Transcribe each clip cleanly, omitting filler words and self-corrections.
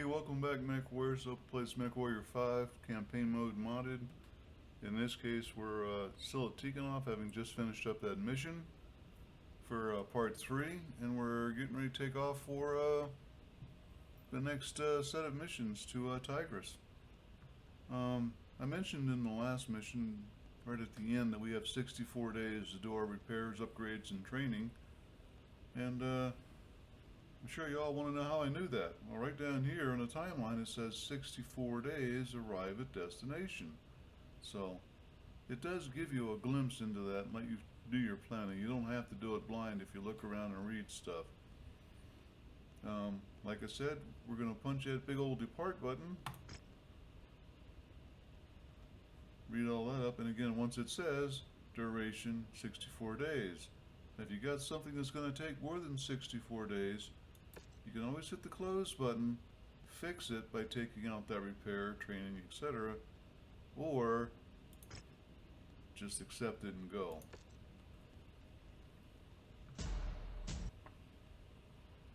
welcome back, MechWarriors. So plays MechWarrior 5 campaign mode modded. In this case, we're still at Tigress, having just finished up that mission for part 3, and we're getting ready to take off for the next set of missions to Tigress. I mentioned in the last mission, right at the end, that we have 64 days to do our repairs, upgrades, and training. And I'm sure you all want to know how I knew that. Well, right down here on the timeline it says 64 days arrive at destination. So it does give you a glimpse into that and let you do your planning. You don't have to do it blind if you look around and read stuff. Like I said, we're going to punch that big old depart button. Read all that up, and again, once it says duration 64 days. If you got something that's going to take more than 64 days, you can always hit the close button, fix it by taking out that repair, training, etc., or just accept it and go.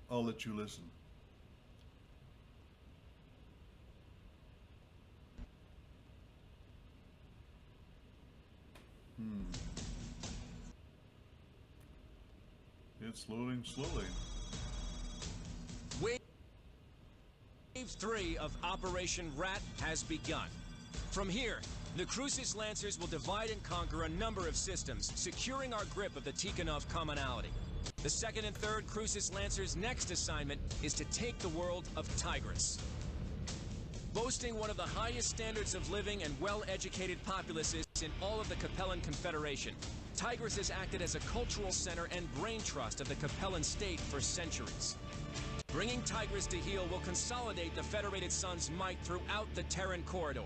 I'll let you listen. It's loading slowly. Wave 3 of Operation Rat has begun. From here, the Crucis Lancers will divide and conquer a number of systems, securing our grip of the Tikhonov commonality. The second and third Crucis Lancers' next assignment is to take the world of Tigress. Boasting one of the highest standards of living and well-educated populaces in all of the Capellan Confederation, Tigress has acted as a cultural center and brain trust of the Capellan state for centuries. Bringing Tigress to heel will consolidate the Federated Sun's might throughout the Terran corridor,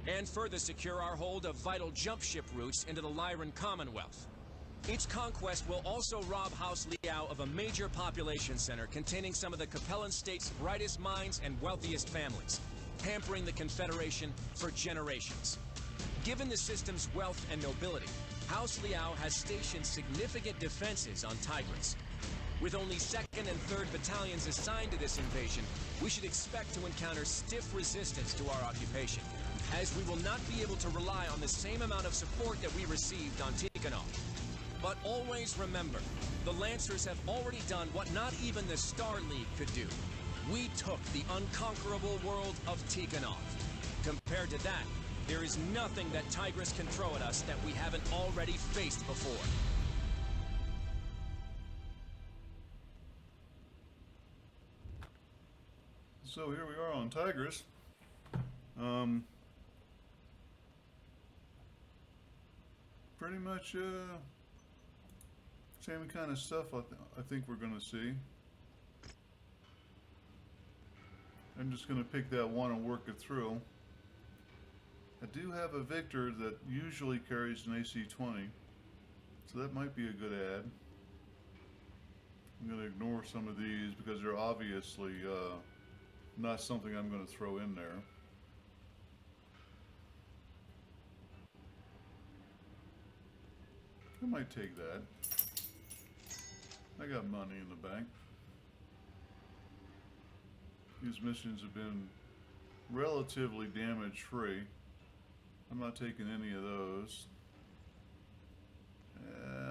and further secure our hold of vital jump ship routes into the Lyran Commonwealth. Its conquest will also rob House Liao of a major population center containing some of the Capellan state's brightest minds and wealthiest families, hampering the Confederation for generations. Given the system's wealth and nobility, House Liao has stationed significant defenses on Tigress. With only 2nd and 3rd battalions assigned to this invasion, we should expect to encounter stiff resistance to our occupation, as we will not be able to rely on the same amount of support that we received on Tikhonov. But always remember, the Lancers have already done what not even the Star League could do. We took the unconquerable world of Tikhonov. Compared to that, there is nothing that Tigress can throw at us that we haven't already faced before. So here we are on Tigress. Pretty much same kind of stuff I think we're going to see. I'm just going to pick that one and work it through. I do have a Victor that usually carries an AC-20, so that might be a good add. I'm going to ignore some of these because they're obviously not something I'm going to throw in there. I might take that. I got money in the bank. These missions have been relatively damage-free. I'm not taking any of those.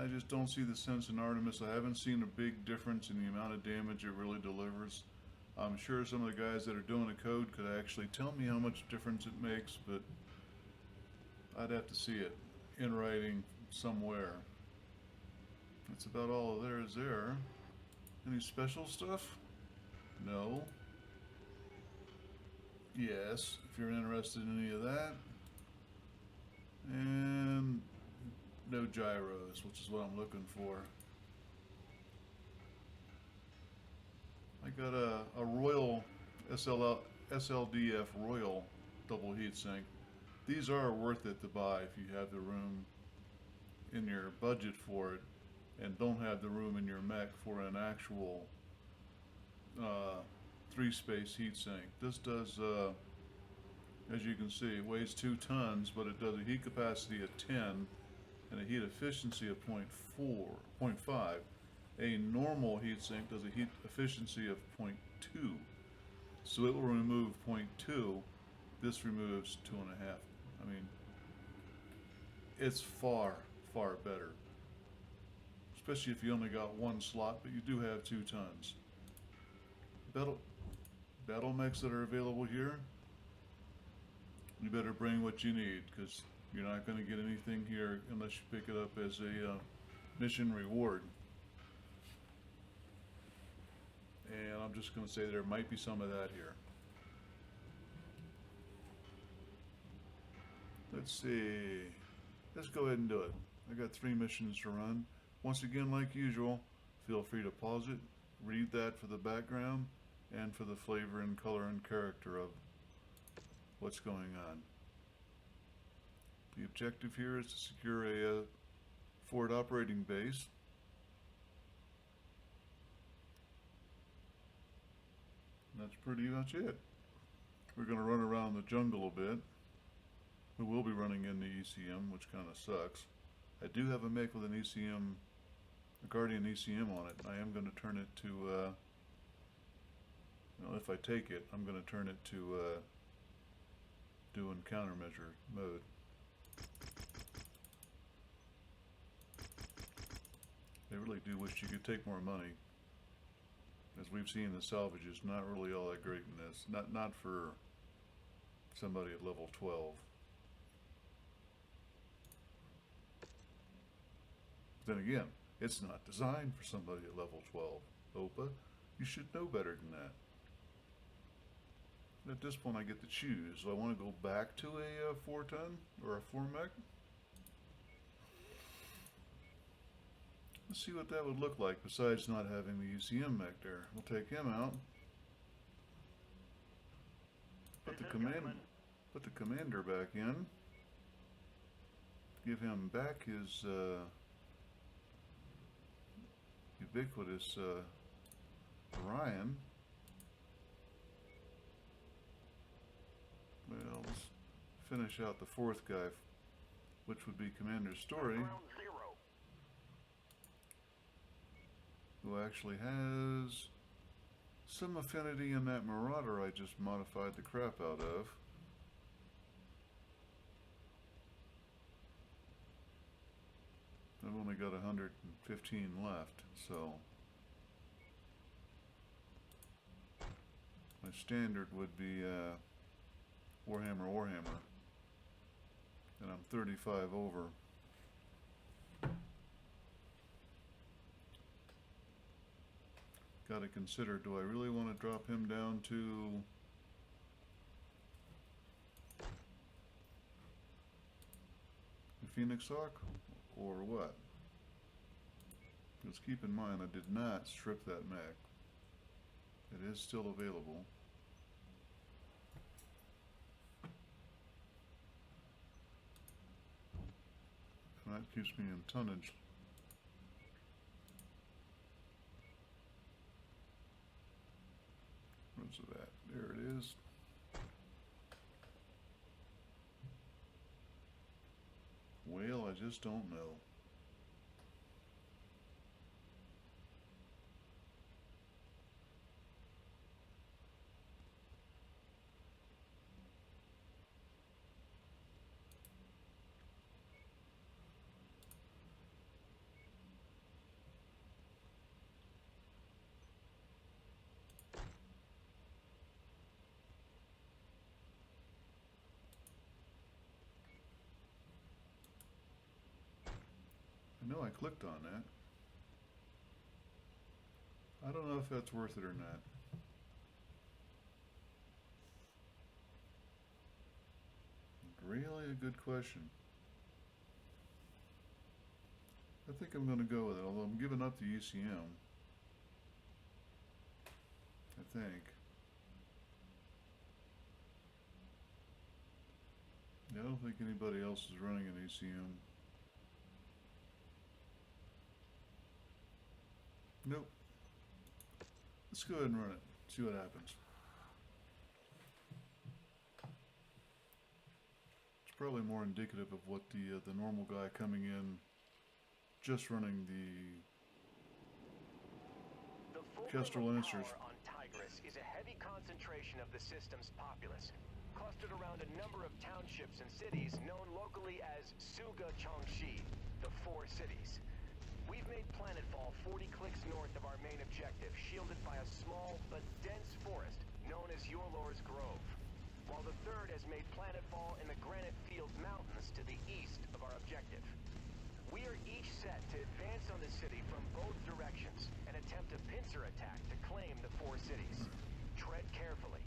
I just don't see the sense in Artemis. I haven't seen a big difference in the amount of damage it really delivers. I'm sure some of the guys that are doing the code could actually tell me how much difference it makes, but I'd have to see it in writing somewhere. That's about all there is there. Any special stuff? No. Yes, if you're interested in any of that. And no gyros, which is what I'm looking for. I got a Royal SLDF Royal double heatsink. These are worth it to buy if you have the room in your budget for it and don't have the room in your mech for an actual 3-space heatsink. This does, as you can see, it weighs 2 tons, but it does a heat capacity of 10 and a heat efficiency of 0.5. A normal heatsink does a heat efficiency of 0.2. So it will remove 0.2. This removes 2.5. I mean, it's far, far better. Especially if you only got one slot, but you do have 2 tons. Battlemechs that are available here, you better bring what you need, because you're not going to get anything here unless you pick it up as a mission reward. And I'm just going to say there might be some of that here. Let's see. Let's go ahead and do it. I got 3 missions to run. Once again, like usual, feel free to pause it, read that for the background, and for the flavor and color and character of what's going on. The objective here is to secure a forward operating base. And that's pretty much it. We're going to run around the jungle a bit. We will be running in the ECM, which kind of sucks. I do have a mech with an ECM, a Guardian ECM on it. I am going to turn it to, if I take it, I'm going to turn it to doing countermeasure mode. I really do wish you could take more money. As we've seen, the salvage is not really all that great in this. Not for somebody at level 12. Then again, it's not designed for somebody at level 12. Opa, you should know better than that. At this point I get to choose. Do I want to go back to a 4-ton or a 4-mech? Let's see what that would look like besides not having the UCM mech there. We'll take him out. Put the commander back in. Give him back his ubiquitous Orion. Well, let's finish out the 4th guy, which would be Commander Story, who actually has some affinity in that Marauder I just modified the crap out of. I've only got 115 left, so my standard would be Warhammer, and I'm 35 over. Got to consider, do I really want to drop him down to the Phoenix Hawk, or what? Because keep in mind, I did not strip that mech. It is still available. And that keeps me in tonnage. Where's it at? There it is. Well, I just don't know. I know I clicked on that. I don't know if that's worth it or not. Really a good question. I think I'm going to go with it, although I'm giving up the ECM. I think. Yeah, I don't think anybody else is running an ECM. Nope. Let's go ahead and run it. See what happens. It's probably more indicative of what the normal guy coming in, just running the Kestrel Lancers. On Tigress is a heavy concentration of the system's populace, clustered around a number of townships and cities known locally as Suga Chongshi, the Four Cities. We've made planetfall 40 clicks north of our main objective, shielded by a small but dense forest known as Yorlor's Grove, while the third has made planetfall in the Granite Field Mountains to the east of our objective. We are each set to advance on the city from both directions and attempt a pincer attack to claim the Four Cities. Tread carefully.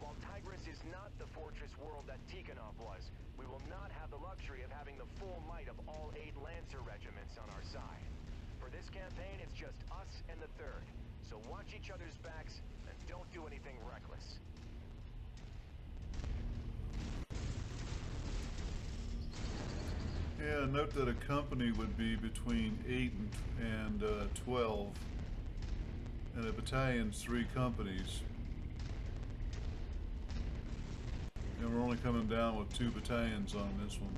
While Tigress is not the fortress world that Tikhonov was, we will not have the luxury of having the full might of all 8 Lancer regiments on our side. For this campaign, it's just us and the third, so watch each other's backs and don't do anything reckless. Yeah, note that a company would be between 8 and 12, and a battalion's 3 companies. And we're only coming down with 2 battalions on this one.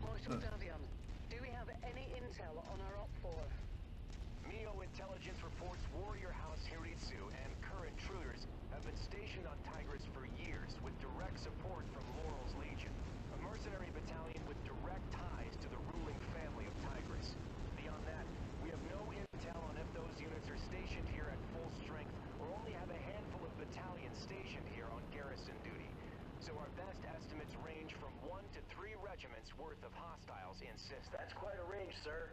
Marshal Davion, do we have any intel on our Op 4? Mio Intelligence reports Warrior House Hiritsu and current intruders have been stationed on Tigress for years with direct support from Laurel's Legion, a mercenary battalion with direct ties to the ruling family of Tigress. Beyond that, we have no intel on if those units are stationed here at full strength or only have a handful of battalions stationed here on garrison duty. So our best estimates range from 1 to 3 regiments worth of hostiles in system. That's quite a range, sir.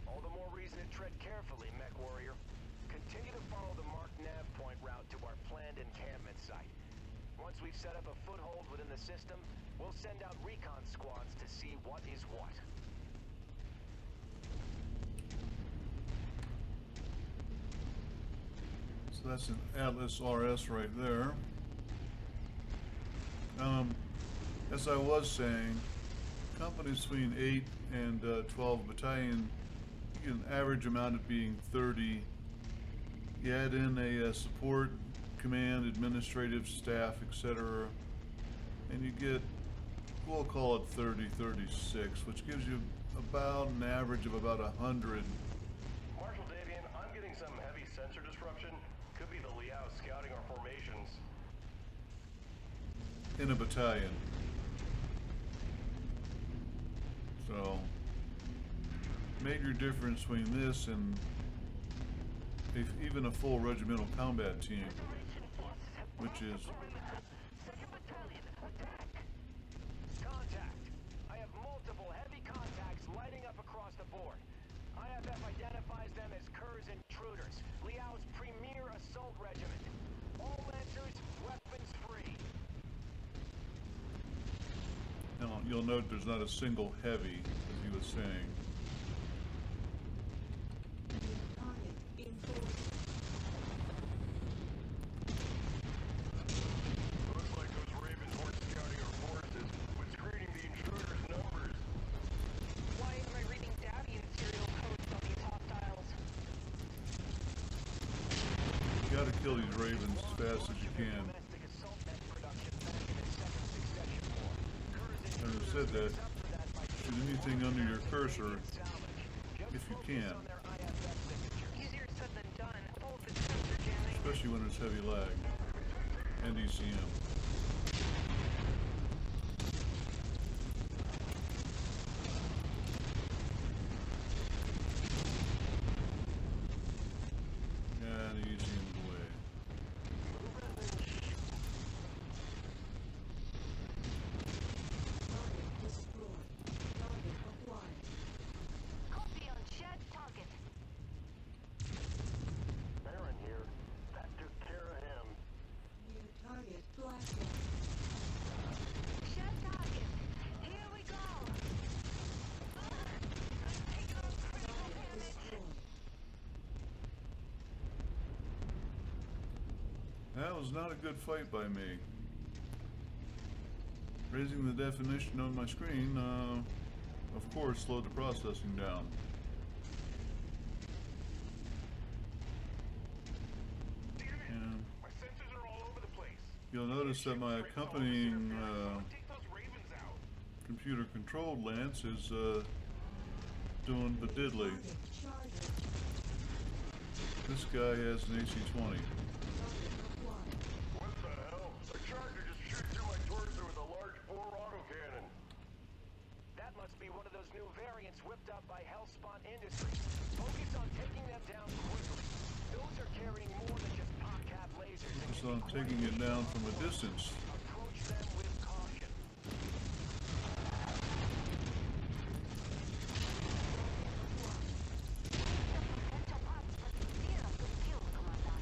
All the more reason to tread carefully, MechWarrior. Continue to follow the marked nav point route to our planned encampment site. Once we've set up a foothold within the system, we'll send out recon squads to see what is what. So that's an Atlas RS right there. As I was saying, companies between 8 and 12 battalion, you get an average amount of being 30. You add in a support, command, administrative staff, etc., and you get, we'll call it 30, 36, which gives you about an average of about 100. Marshal Davian, I'm getting some heavy sensor disruption. Could be the Liao scouting our formations. In a battalion. So, major difference between this and even a full regimental combat team, which is Contact! I have multiple heavy contacts lighting up across the board. IFF identifies them as Kerr's intruders, Liao's premier assault regiment. All Lancers, weapons free. Now, you'll note there's not a single heavy, as he was saying. Looks like those Ravens weren't scouting our forces, but screening the intruders' numbers. Why am I reading Davian serial codes on these hostiles? You gotta kill these ravens as fast as you can. Domestic assault net production back in the second succession war. Kerr's Having said that, shoot anything under your cursor if you can, Easier said than done. All of the sensor jamming. especially when it's heavy lag and ECM. Yeah, the ECM's away. Copy on shared target. Baron here. That took care of him. New target blasted. Shared target. Here we go. I'm taking on critical damage. That was not a good fight by me. Raising the definition on my screen, of course, slowed the processing down. And My sensors are all over the place. you'll notice that my accompanying Take those Ravens out. computer-controlled lance is doing the diddly. Target charger. This guy has an AC-20. Target acquired. must be one of those new variants whipped up by Hellspawn Industries. Focus on taking them down quickly. Those are carrying more than just pop-cap lasers. and Focus can on be taking quite it down from a distance. Approach them with caution. Potential parts, but still a good kill, Commander.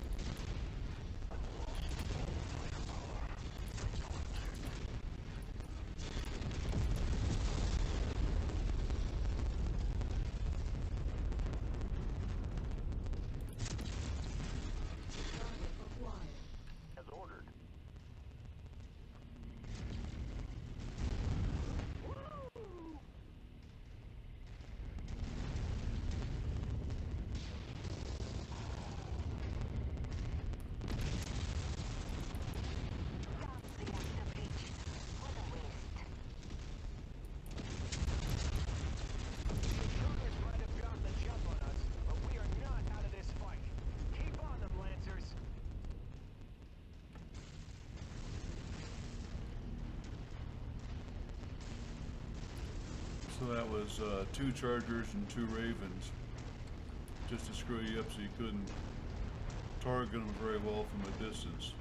Target acquired. As ordered. Reactor breached. What a waste. Intruders might have gotten the jump on us, but we are not out of this fight. Keep on them, Lancers. So that was 2 Chargers and 2 Ravens, just to screw you up so you couldn't target them very well from a distance.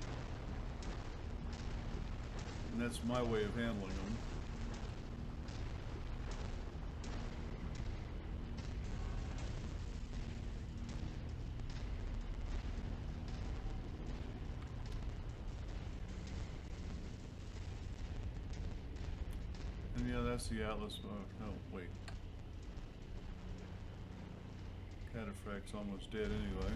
And that's my way of handling them. And yeah, that's the Atlas. No, wait. Cataphract's almost dead anyway.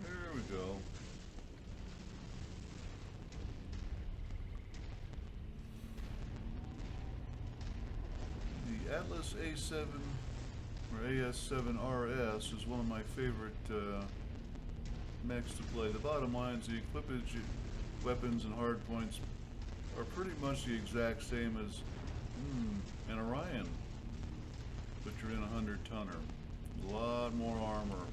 There we go. The Atlas A7 or AS7RS is one of my favorite mechs to play. The bottom line is the equipage, weapons, and hardpoints are pretty much the exact same as an Orion, but you're in a 100-tonner. A lot more armor.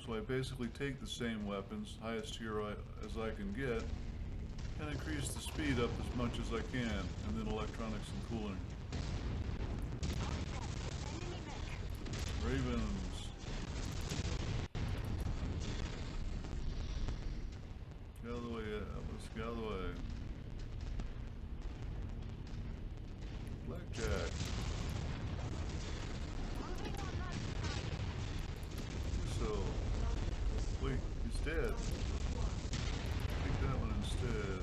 So I basically take the same weapons, highest tier as I can get, and increase the speed up as much as I can, and then electronics and cooling. Enemy mech. Ravens. Get out of the way, Atlas, get out of the way. Blackjack. Moving on that side. So, wait, he's dead. Take that one instead.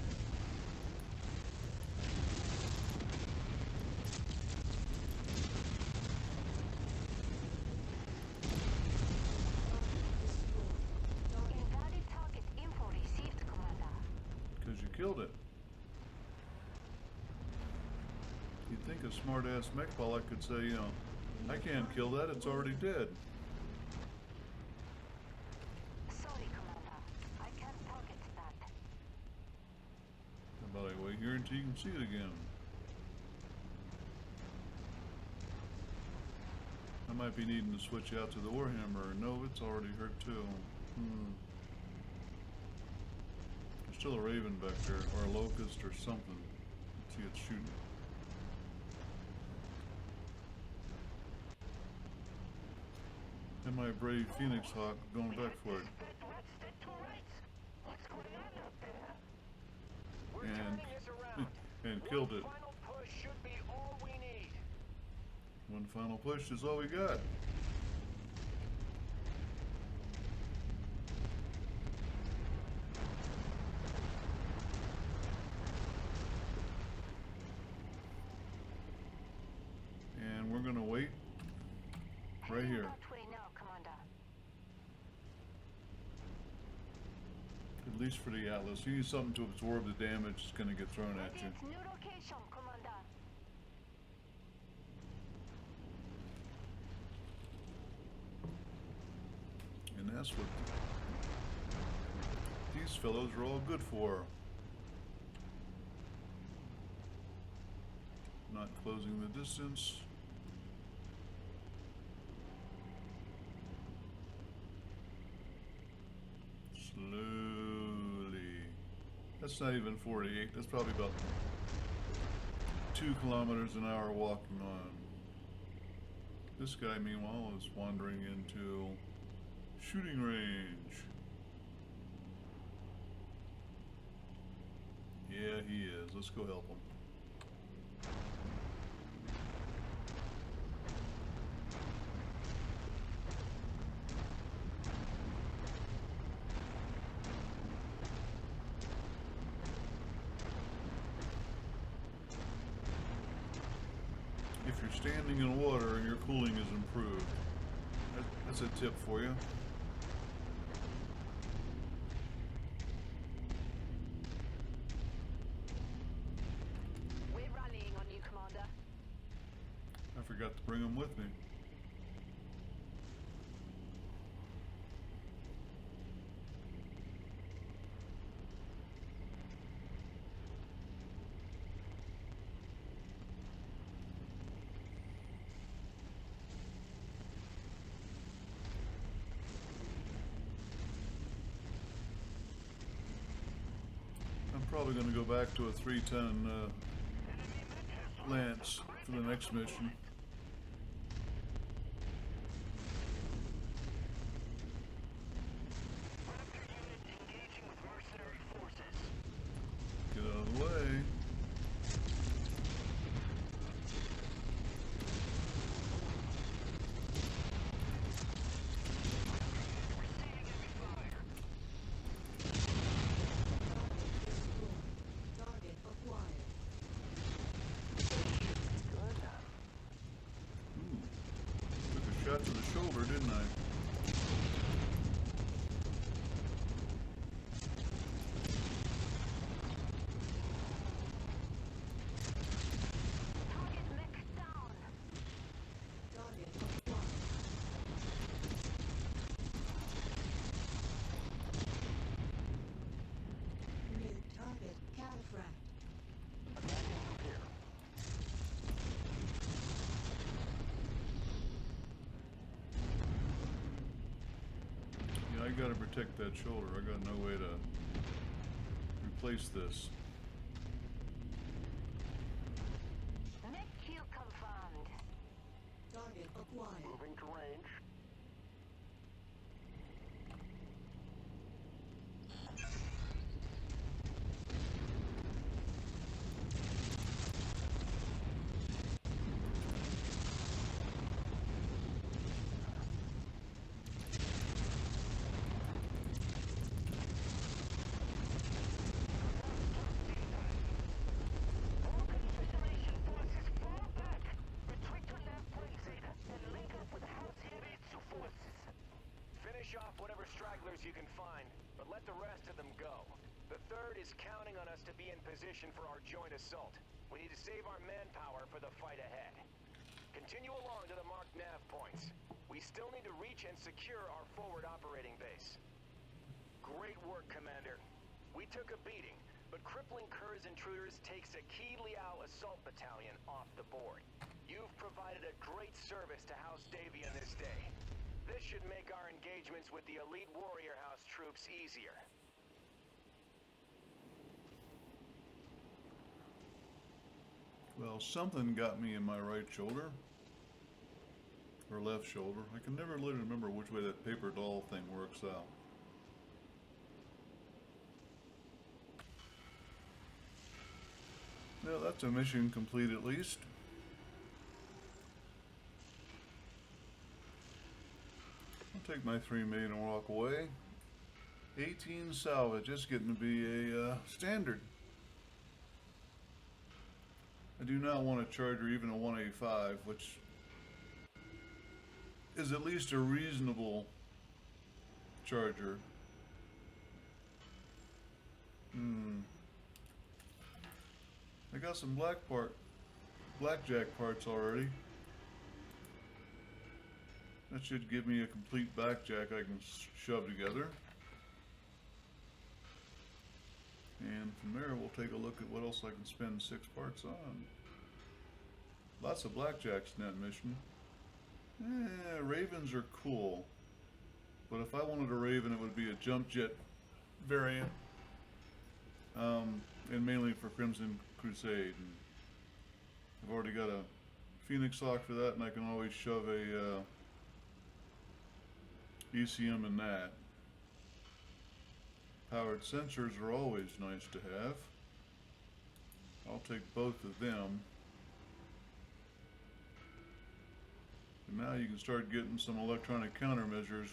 Invalid target info received, Commander. Because you killed it. You'd think a smart-ass mech pilot could say, you know, I can't kill that, it's already dead. Sorry, Commander. I can't target that. How about I wait here until you can see it again? I might be needing to switch out to the Warhammer. No, it's already hurt too. There's still a Raven back there, or a Locust or something. Let's see, it's shooting. And my brave Phoenix Hawk going back for it. What's going on up there? We're And turning this around. and killed it. Final push should be all we need. One final push is all we got. And we're gonna wait right Heading here. that way now, Commander. At least for the Atlas. You need something to absorb the damage that's gonna get thrown at you. Ready, new location, Commander. And that's what these fellows are all good for. Not closing the distance. Slowly. That's not even 48. That's probably about 2 kilometers an hour walking on. This guy, meanwhile, is wandering into shooting range. Yeah, he is. Let's go help him. If you're standing in water and your cooling is improved, that's a tip for you. We're rallying on you, Commander. I forgot to bring him with me. I'm probably going to go back to a 3-ton Lance for the next mission. Engaging with mercenary forces. Get out of the way. Target acquired. Ooh. Took a shot to the shoulder, didn't I? Target mech down. Target acquired. New target cataphract. Yeah, I gotta protect that shoulder. I got no way to replace this. Mech kill confirmed. Target acquired. Moving to range. Organization forces fall back. Retreat to Nav Point Zeta and link up with House Hiritsu forces. Finish off whatever stragglers you can find, but let the rest of them go. The third is counting on us to be in position for our joint assault. We need to save our manpower for the fight ahead. Continue along to the marked nav points. We still need to reach and secure our forward operating base. Great work, Commander. We took a beating, but crippling Kerr's intruders takes a key Liao assault battalion off the board. You've provided a great service to House Davian this day. This should make our engagements with the elite warrior house troops easier. Well, something got me in my right shoulder. Or left shoulder. I can never really remember which way that paper doll thing works out. Well, that's a mission complete at least. I'll take my 3 million and walk away. 18 salvage. It's getting to be a standard. I do not want a Charger, even a 185, which is at least a reasonable Charger. I got some blackjack parts already. That should give me a complete backjack I can shove together. And from there we'll take a look at what else I can spend 6 parts on. Lots of blackjacks in that mission. Ravens are cool. But if I wanted a Raven, it would be a jump jet variant. And mainly for Crimson Crusade. And I've already got a Phoenix Hawk for that, and I can always shove a ECM in that. Powered sensors are always nice to have. I'll take both of them. And now you can start getting some electronic countermeasures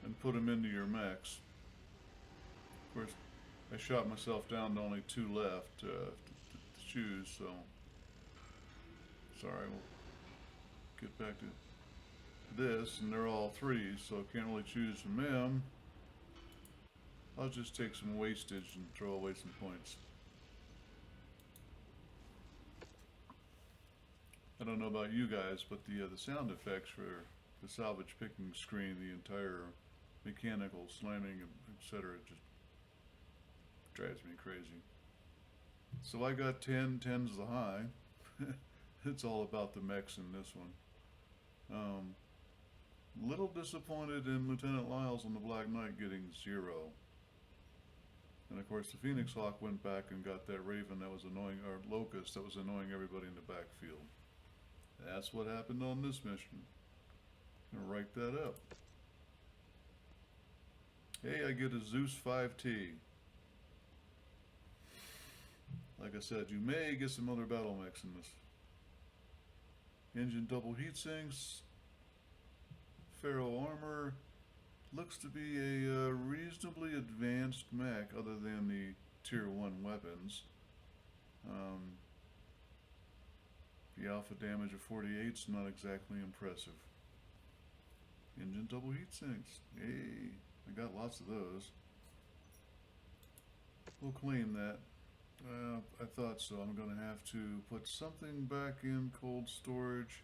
and put them into your mechs. Of course, I shot myself down to only 2 left to choose, so sorry, we'll get back to this, and they're all 3s, so I can't really choose from them. I'll just take some wastage and throw away some points. I don't know about you guys, but the sound effects for the salvage picking screen, the entire mechanical slamming, etc., just drives me crazy. So I got 10, 10's the high. It's all about the mechs in this one. Little disappointed in Lieutenant Lyles on the Black Knight getting 0. And of course the Phoenix Hawk went back and got that Raven that was annoying, or Locust that was annoying everybody in the backfield. That's what happened on this mission. I'm gonna write that up. Hey, I get a Zeus 5T. Like I said, you may get some other battlemechs in this. Engine double heat sinks. Ferro armor. Looks to be a reasonably advanced mech other than the tier 1 weapons. The alpha damage of 48's not exactly impressive. Engine double heat sinks. Hey, I got lots of those. We'll claim that. I thought so. I'm going to have to put something back in cold storage.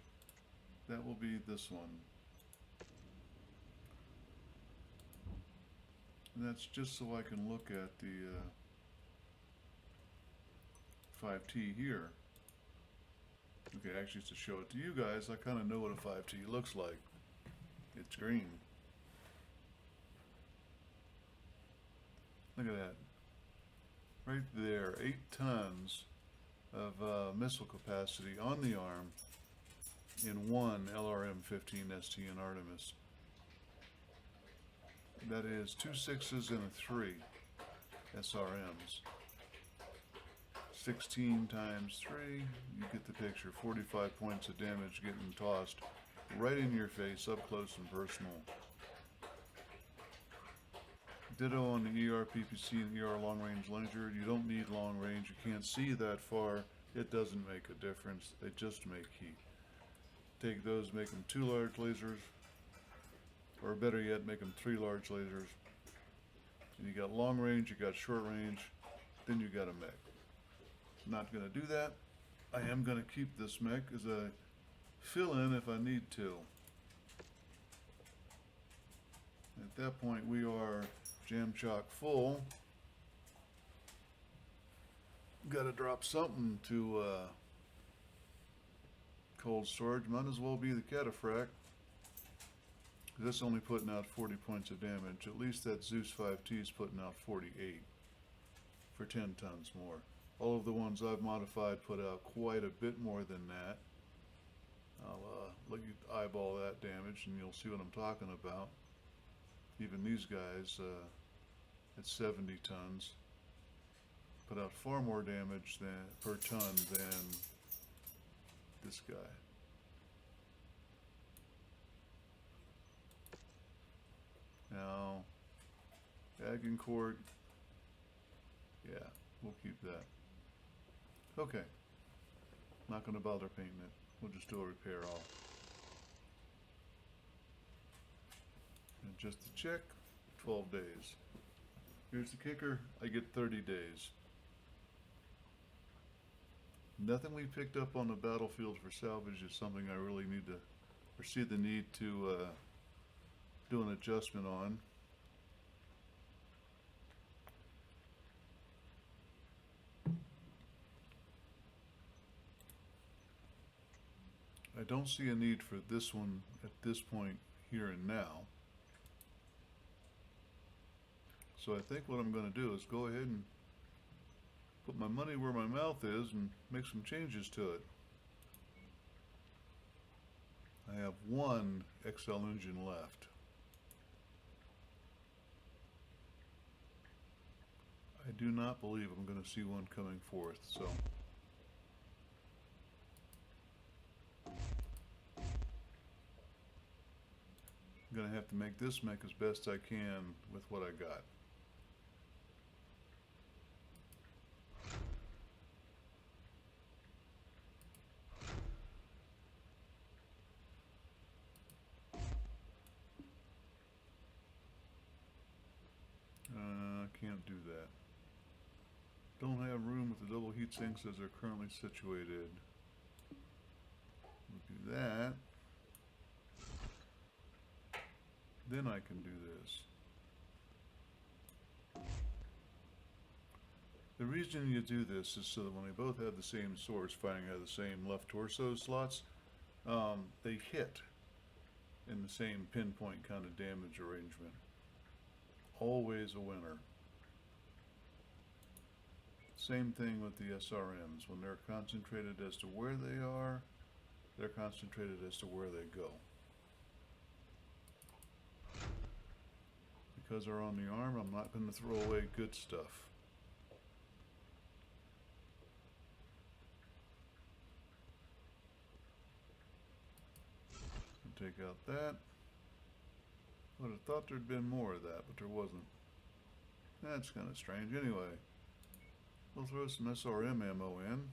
That will be this one. And that's just so I can look at the 5T here. Okay, actually to show it to you guys, I kind of know what a 5T looks like. It's green. Look at that. Right there, 8 tons of missile capacity on the arm in one LRM-15 ST in Artemis. That is 2 6s and a 3 SRMs. 16 times 3, you get the picture. 45 points of damage getting tossed right in your face, up close and personal. Ditto on the ER PPC and ER long range laser. You don't need long range. You can't see that far. It doesn't make a difference. They just make heat. Take those, make them 2 large lasers, or better yet, make them 3 large lasers. And you got long range, you got short range, then you got a mech. Not going to do that. I am going to keep this mech as a fill-in if I need to. At that point, we are jam chock full. Got to drop something to cold storage. Might as well be the cataphract. That's only putting out 40 points of damage. At least that Zeus 5T is putting out 48 for 10 tons more. All of the ones I've modified put out quite a bit more than that. I'll let you eyeball that damage and you'll see what I'm talking about. Even these guys at 70 tons put out far more damage than per ton than this guy. Now, Agincourt, yeah, we'll keep that. Okay, not going to bother painting it. We'll just do a repair all. And just to check, 12 days. Here's the kicker, I get 30 days. Nothing we picked up on the battlefield for salvage is something I really need to, or see the need to do an adjustment on. I don't see a need for this one at this point here and now. So I think what I'm going to do is go ahead and put my money where my mouth is and make some changes to it. I have one XL engine left. I do not believe I'm going to see one coming forth, so. I'm going to have to make this mech as best I can with what I got. Can't do that. Don't have room with the double heat sinks as they're currently situated. We'll do that. Then I can do this. The reason you do this is so that when they both have the same source, firing out of the same left torso slots, they hit in the same pinpoint kind of damage arrangement. Always a winner. Same thing with the SRMs. When they're concentrated as to where they are, they're concentrated as to where they go. Because they're on the arm, I'm not going to throw away good stuff. Take out that. Would have thought there'd been more of that, but there wasn't. That's kind of strange. Anyway, we'll throw some SRM ammo in.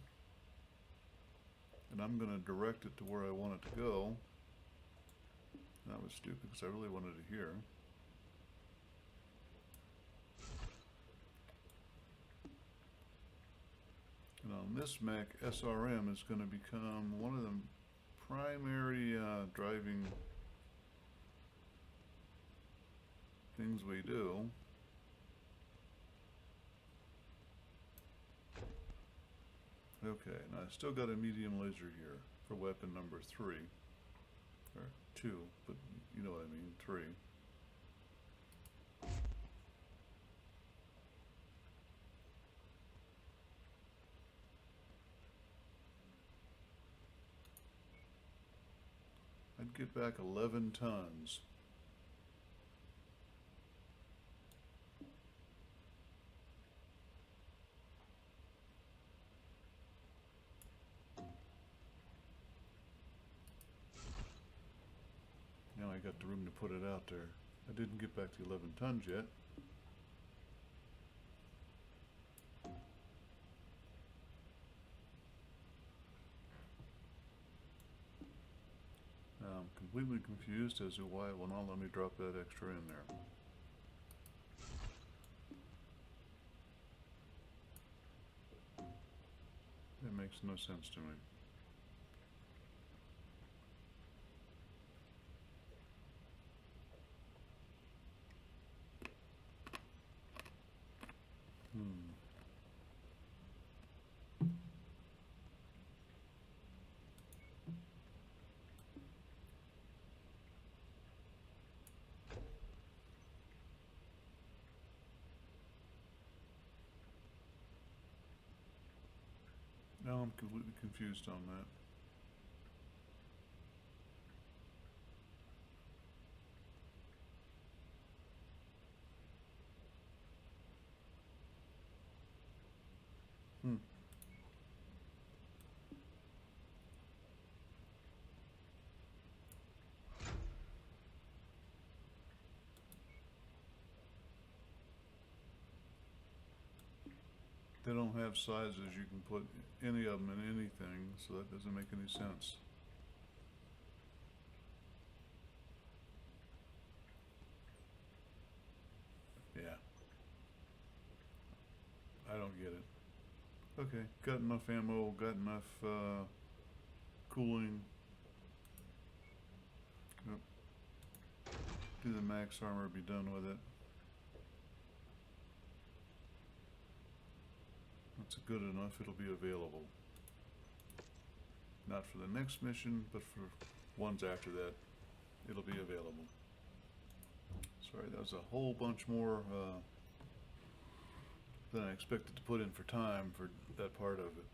And I'm going to direct it to where I want it to go. That was stupid because I really wanted it here. And on this mech, SRM is going to become one of the primary driving things we do. Okay, now I still got a medium laser here for weapon number 3. Or 2, but you know what I mean, 3. I'd get back 11 tons. Now I got the room to put it out there. I didn't get back to 11 tons yet. I'm completely confused as to why it will not let me drop that extra in there. That makes no sense to me. Now I'm completely confused on that. They don't have sizes you can put any of them in anything, so that doesn't make any sense. Yeah. I don't get it. Okay, got enough ammo, got enough cooling. Yep. Do the max armor, be done with it. That's good enough, it'll be available. Not for the next mission, but for ones after that, it'll be available. Sorry, that was a whole bunch more than I expected to put in for time for that part of it.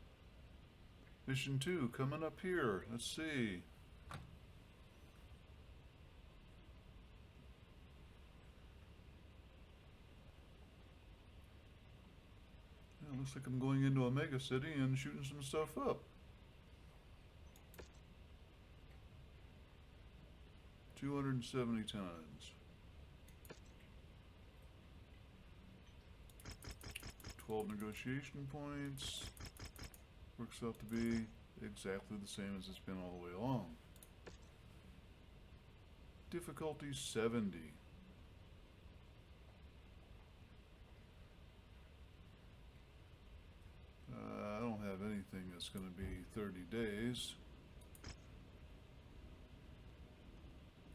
Mission 2 coming up here. Let's see. Yeah, looks like I'm going into a mega city and shooting some stuff up. 270 tons. 12 negotiation points. Works out to be exactly the same as it's been all the way along. Difficulty 70. I don't have anything that's going to be 30 days.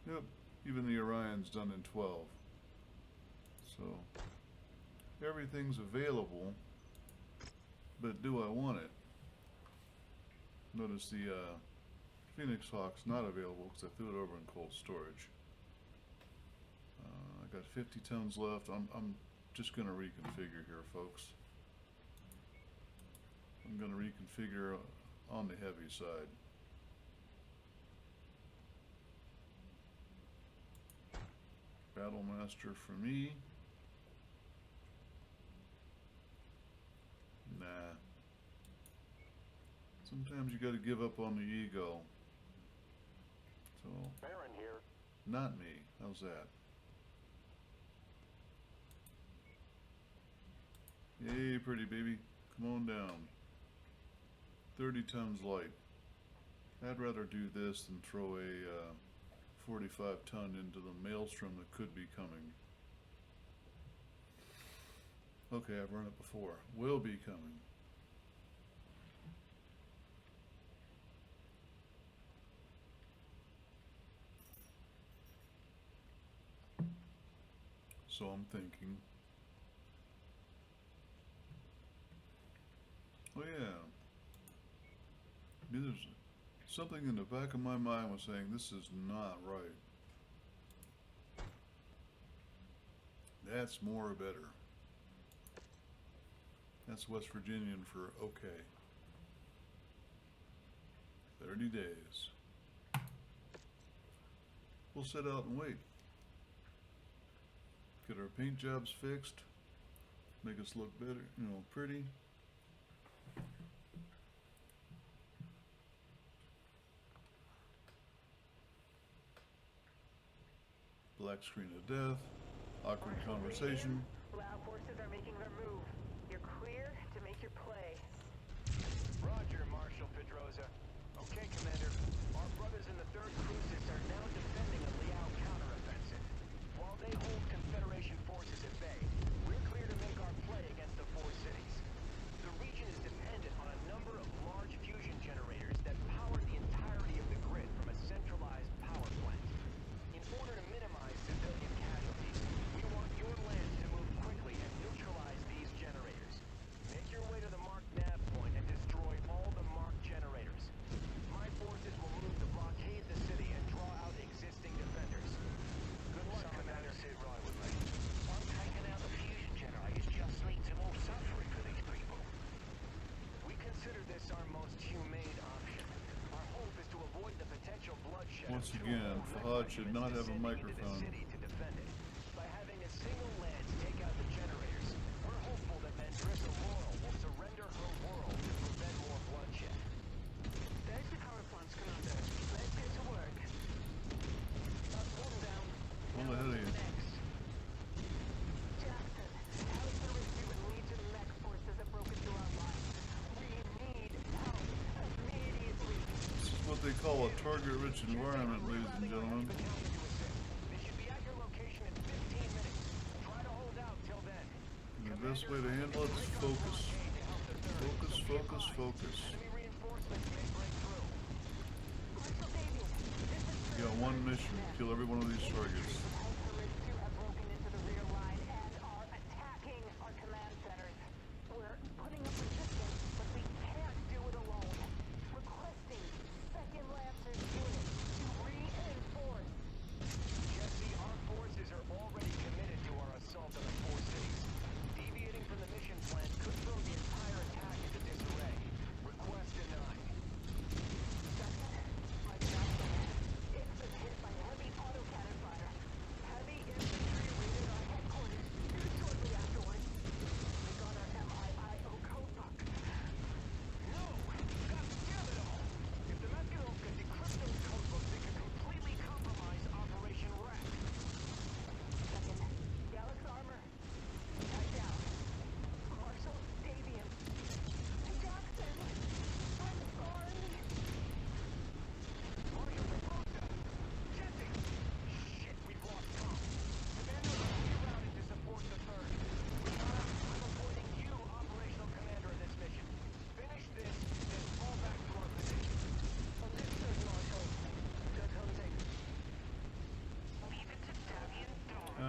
Yep, even the Orion's done in 12. So, everything's available, but do I want it? Notice the Phoenix Hawk's not available because I threw it over in cold storage. I got 50 tons left. I'm just going to reconfigure here, folks. I'm going to reconfigure on the heavy side. Battlemaster for me. Nah. Sometimes you gotta give up on the ego. So, Baron here. not me. How's that? Yay, pretty baby. Come on down. 30 tons light. I'd rather do this than throw a 45 ton into the maelstrom that could be coming. Okay, I've run it before. Will be coming. So I'm thinking, oh yeah, there's something in the back of my mind was saying this is not right. That's more or better. That's West Virginian for okay. 30 days. We'll sit out and wait. Get our paint jobs fixed. Make us look better, pretty. Black screen of death. Awkward conversation. Lab forces are making their move. You're clear to make your play. Roger, Marshal Pedroza. Okay, Commander. Our brothers in the 3rd Crucis are now defending a Liao counteroffensive. While they hold Confederation forces at bay, we're clear to make our play against the 4 cities. The region is dependent on a number of large fusion generators that power the entirety of the grid from a centralized power plant. In order to minimize civilian casualties, we want your lands to move quickly and neutralize these generators. Make your way to the marked nav point and destroy all the marked generators. My forces will move to blockade the city and draw out existing defenders. Good luck, Commander. Sit right with me. I'm taking out the fusion generators just lead to more suffering for these people. We consider this our most humane option. Our hope is to avoid the potential bloodshed. Once of two again, whole Fahad should not have a descending into the microphone. city to defend it. By having a single lance take out the generators, we're hopeful that Mandrissa Laurel will surrender her world to prevent more bloodshed. There's the power plants, Commander. Let's get to work. That's one down. Well ahead of you. Next. Jackson, Alistair Rescue and Legion mech forces have broken through our lines. We need help immediately. This is what they call a target-rich environment, ladies and gentlemen. They should be at your location in 15 minutes. Try to hold out till then. And the best way to handle it is focus. Focus, focus, focus. Enemy reinforcements may break through. Marshal Davian, this is You got one mission. Kill every one of these targets. Alistair Rescue have broken into the rear line and are attacking our command centers. We're putting up resistance, but we can't do it alone. Requesting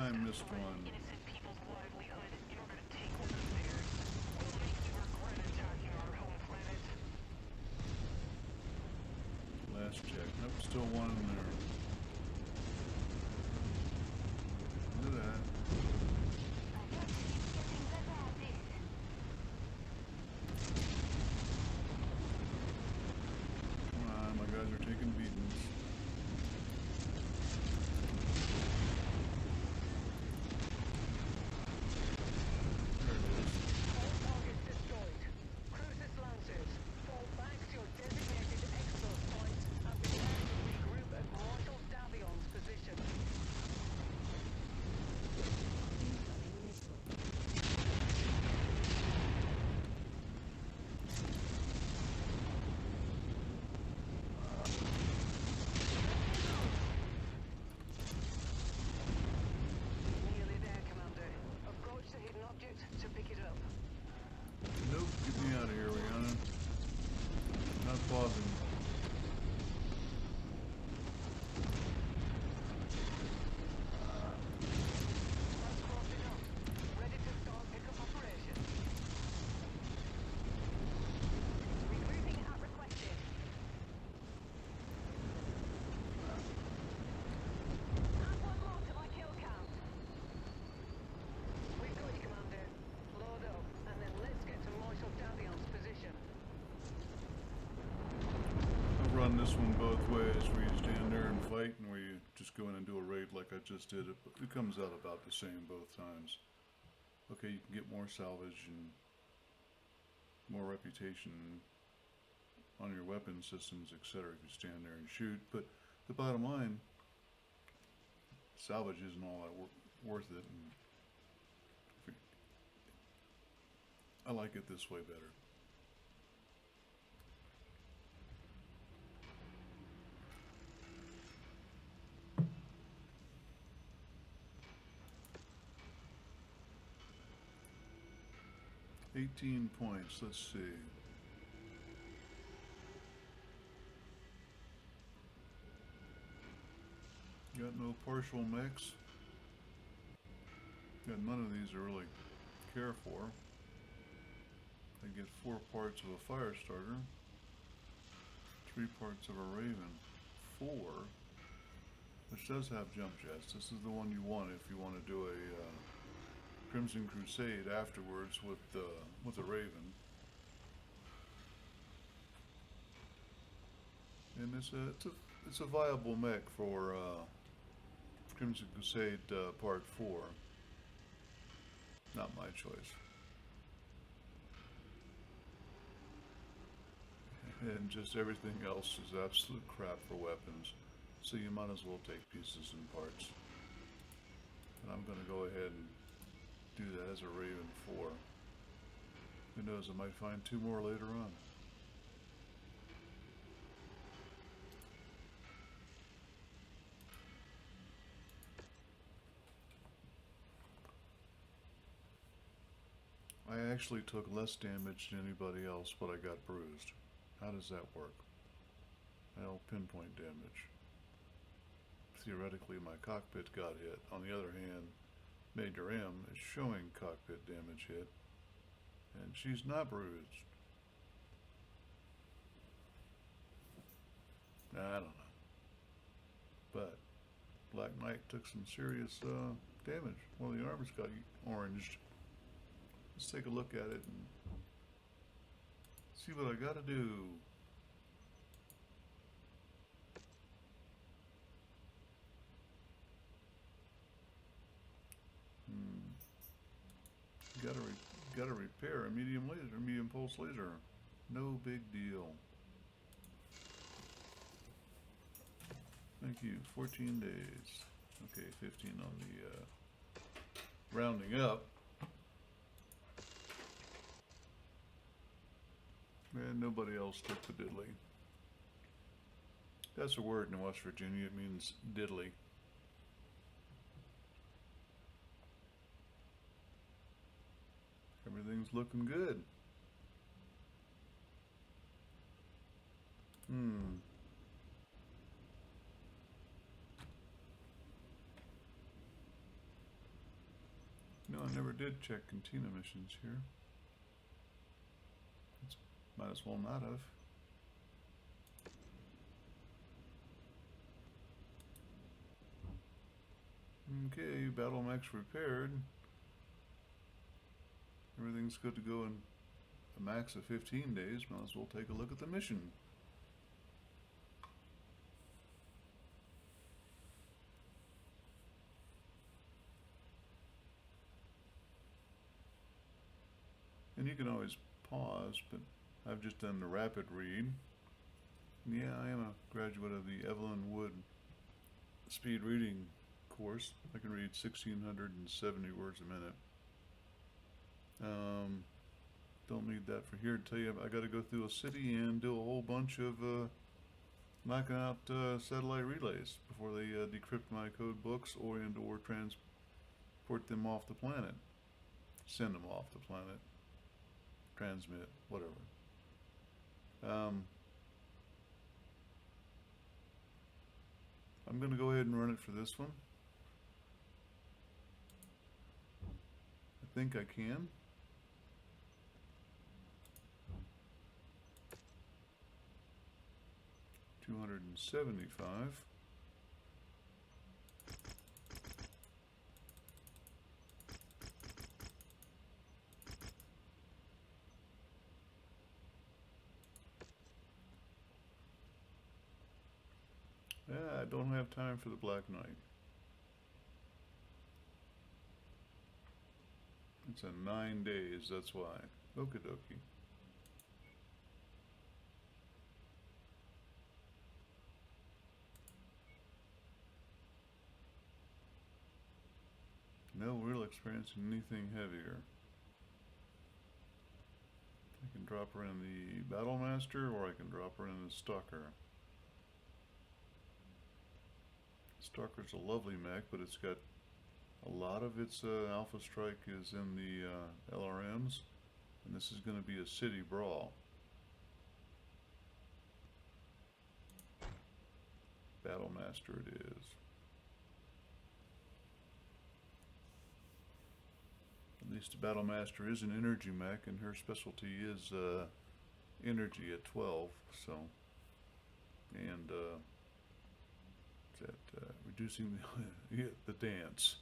I missed one. Innocent people's livelihood in order to take one of theirs. We'll make you regret attacking our home planet. Last check. Nope, still one in there. Look at that. Come on, my guys are taking beatings. There it is. All targets destroyed. Cruises Lancers, fall back to your designated exfil points and prepare to regroup at Marshal Davion's position. Incoming missile. Nearly there, Commander. Approach the hidden object to pick it up. Nope, get me out of here, Rihanna. Not pausing. That's close enough. Ready to start pickup operation. Regrouping at requested. Add one more to my kill count. We got you, Commander. Load up, and then let's get to Marshal Davion's position. I'll run this one both ways, where you stand there and fight, and where you just go in and do a raid like I just did. It comes out about the same both times. Okay, you can get more salvage and more reputation on your weapon systems, etc. if you stand there and shoot, but the bottom line, salvage isn't all that worth it, and I like it this way better. $18 points, let's see. Got no partial mechs. Got none of these to really care for. I get 4 parts of a fire starter, 3 parts of a raven, 4, which does have jump jets. This is the one you want if you want to do a Crimson Crusade afterwards with a raven. And it's a viable mech for Crimson Crusade Part 4. Not my choice. And just everything else is absolute crap for weapons. So you might as well take pieces and parts. And I'm going to go ahead and do that as a Raven 4. Who knows, I might find 2 more later on. I actually took less damage than anybody else, but I got bruised. How does that work? Well, pinpoint damage. Theoretically, my cockpit got hit. On the other hand, Major M is showing cockpit damage hit, and she's not bruised. I don't know. But Black Knight took some serious damage. Well, the armor's got oranged. Let's take a look at it and see what I gotta do. Gotta repair a medium laser, medium pulse laser. No big deal. Thank you. 14 days. Okay, 15 on the rounding up. And nobody else took the diddly. That's a word in West Virginia. It means diddly. Everything's looking good. I never did check cantina missions here. Might as well not have. Okay, battlemechs repaired. Everything's good to go in a max of 15 days. Might as well take a look at the mission. And you can always pause, but I've just done the rapid read. Yeah, I am a graduate of the Evelyn Wood speed reading course. I can read 1,670 words a minute. Don't need that for here to tell you. I got to go through a city and do a whole bunch of knocking out satellite relays before they decrypt my code books or transport them off the planet. Send them off the planet. Transmit, whatever. I'm going to go ahead and run it for this one. I think I can. $275. Yeah, I don't have time for the Black Knight. It's a 9 days, that's why. Okie dokie. No real experience in anything heavier. I can drop her in the Battlemaster, or I can drop her in the Stalker. Stalker's a lovely mech, but it's got a lot of its Alpha Strike is in the LRMs, and this is going to be a city brawl. Battlemaster it is. At least the Battlemaster is an energy mech, and her specialty is energy at 12, so, and reducing the dance,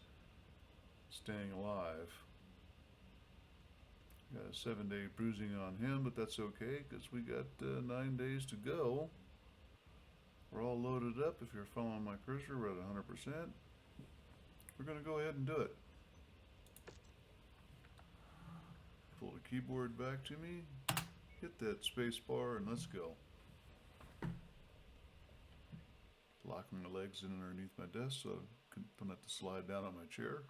staying alive. Got a 7-day bruising on him, but that's okay because we got 9 days to go. We're all loaded up. If you're following my cursor, we're at 100%. We're going to go ahead and do it. Pull the keyboard back to me, hit that space bar, and let's go. Locking my legs in underneath my desk so I don't have to slide down on my chair.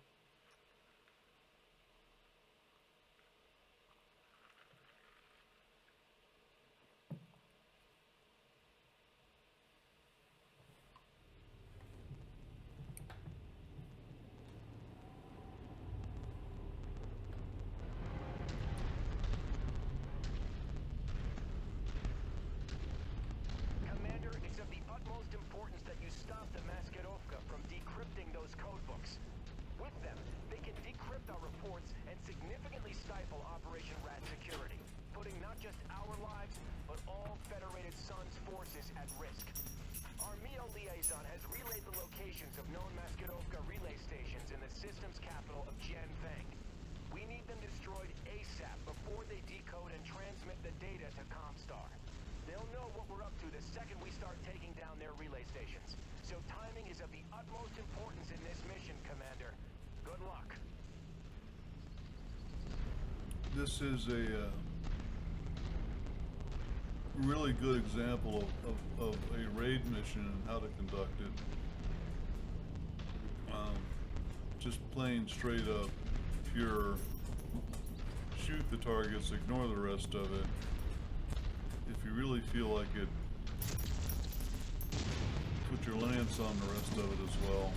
This is a really good example of a raid mission and how to conduct it. Just plain straight up, pure, shoot the targets, ignore the rest of it. If you really feel like it, put your lance on the rest of it as well.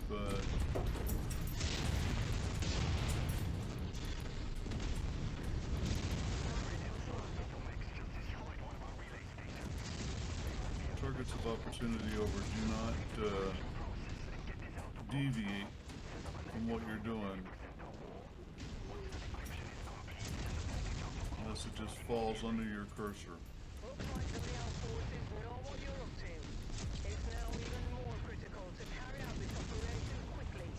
But targets of opportunity over, do not deviate from what you're doing. unless it just falls under your cursor. Looks like the Liao forces know what you're up to. It's now even more critical to carry out this operation quickly.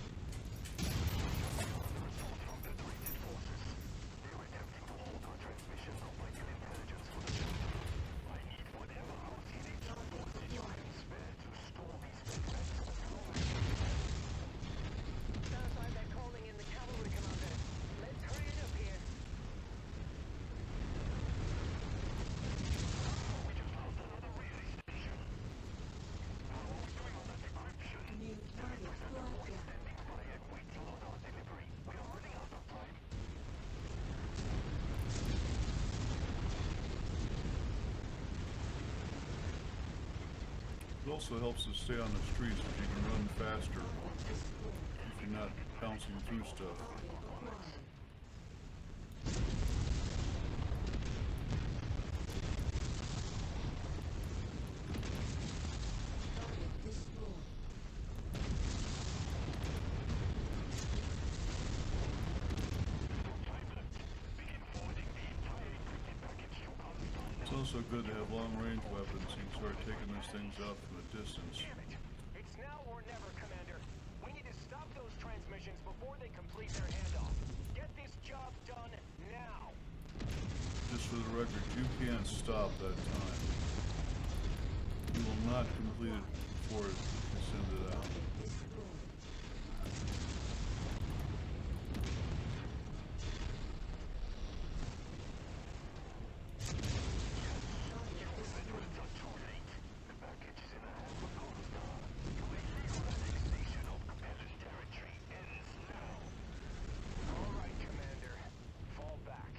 Sounds like they're calling in the cavalry, Commander. Let's hurry it up here. New target locked. It also helps to stay on the streets if you can run faster if you're not bouncing through stuff. It's also good to have long-range weapons. You can start taking those things out from a distance. Damn it! It's now or never, Commander. We need to stop those transmissions before they complete their handoff. Get this job done now. Just for the record, you can't stop that time. You will not complete it before you send it out. All right, Commander. Fall back.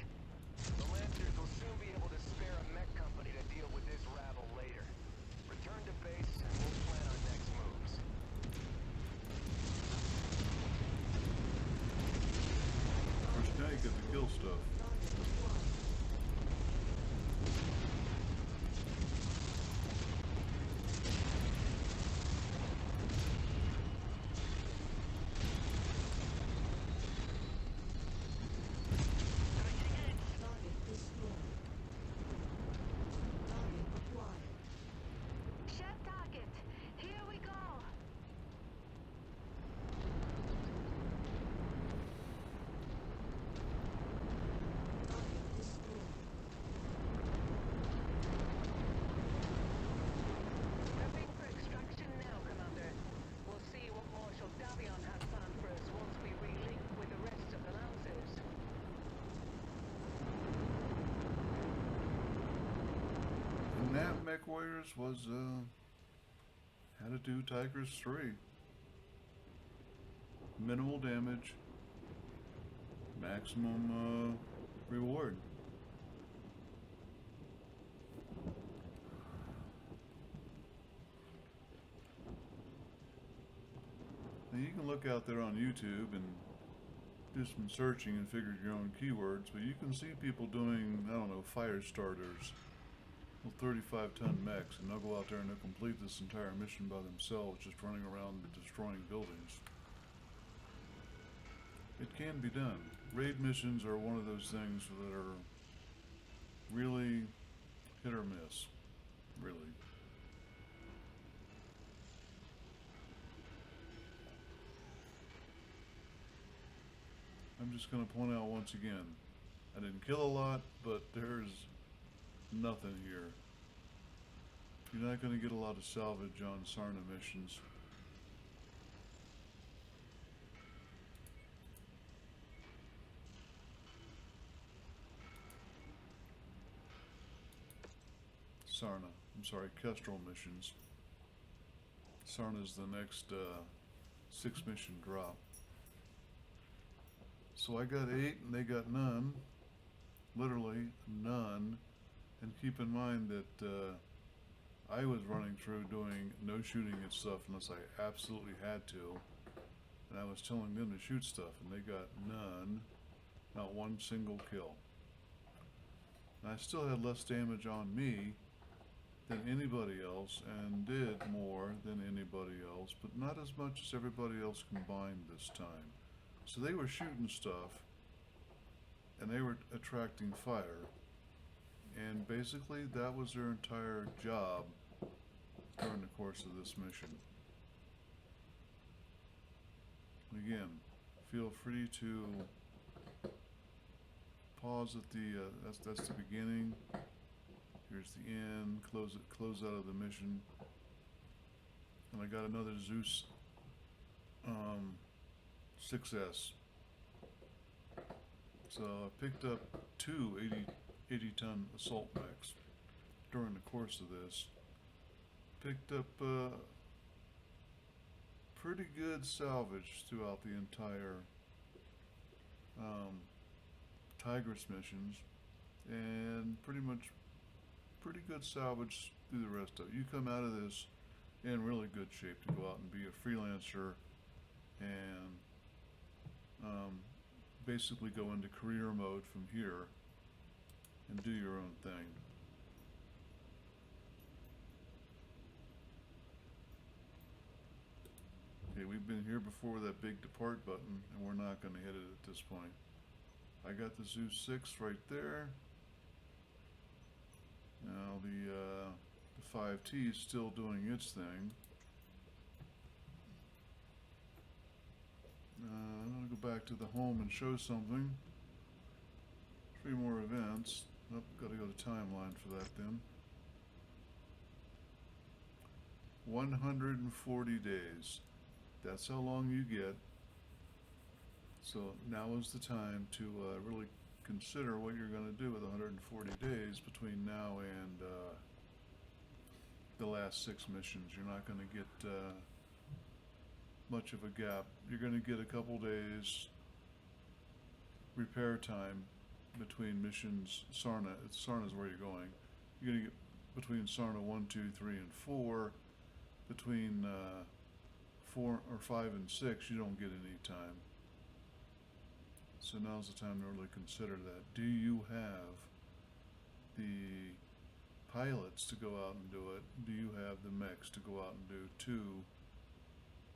The Lancers will soon be able to spare a mech company to deal with this rabble later. Return to base and we'll plan our next moves. Of course, now you get to kill stuff. Target destroyed. Target acquired. Chef target. Here we go. Target destroyed. Prepping for extraction now, Commander. We'll see what Marshal Davion has planned for us once we relink with the rest of the Lancers. And that MechWarriors was, how to do Tigress 3. Minimal damage, maximum, reward. Now you can look out there on YouTube and do some searching and figure your own keywords, but you can see people doing, I don't know, fire starters. 35-ton mechs, and they'll go out there and they'll complete this entire mission by themselves, just running around and destroying buildings. It can be done. Raid missions are one of those things that are really hit or miss. Really. I'm just going to point out once again, I didn't kill a lot, but there's nothing here. You're not going to get a lot of salvage on Sarna missions. Sarna, I'm sorry, Kestrel missions. Sarna's the next 6-mission drop. So I got 8 and they got none. Literally none. And keep in mind that I was running through doing no shooting at stuff unless I absolutely had to. And I was telling them to shoot stuff and they got none. Not one single kill. And I still had less damage on me than anybody else and did more than anybody else, but not as much as everybody else combined this time. So they were shooting stuff and they were attracting fire. And basically that was their entire job during the course of this mission. Again, feel free to pause at the that's the beginning. Here's the end. Close out of the mission. And I got another Zeus 6S. So I picked up two 80-ton assault mechs during the course of this. Picked up pretty good salvage throughout the entire Tigress missions, and pretty good salvage through the rest of it. You come out of this in really good shape to go out and be a freelancer and basically go into career mode from here and do your own thing. Okay, we've been here before that big depart button, and we're not going to hit it at this point. I got the Zeus 6 right there. Now the 5T is still doing its thing. I'm going to go back to the home and show something. 3 more events. Oh, got to go to timeline for that then. 140 days. That's how long you get. So now is the time to really consider what you're going to do with 140 days between now and the last 6 missions. You're not going to get much of a gap. You're going to get a couple days repair time between missions. Sarna's where you're going. You're going to get between Sarna 1, 2, 3, and 4. Between 4 or 5 and 6, you don't get any time. So now's the time to really consider that. Do you have the pilots to go out and do it? Do you have the mechs to go out and do 2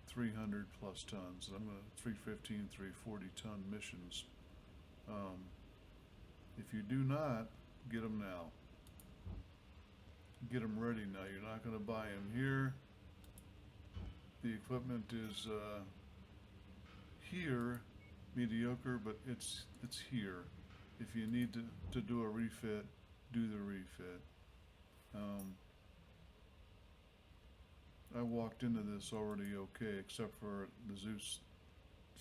300 plus tons? I'm going to 315, 340 ton missions. If you do not, get them now. Get them ready now. You're not going to buy them here. The equipment is here, mediocre, but it's here. If you need to do a refit, do the refit. I walked into this already okay, except for the Zeus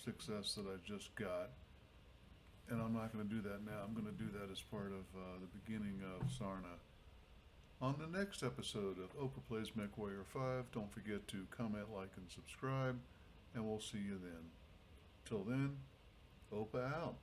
6S that I just got. And I'm not going to do that now. I'm going to do that as part of the beginning of Sarna. On the next episode of Oprah Plays MechWarrior 5, don't forget to comment, like, and subscribe, and we'll see you then. Till then, Oprah out.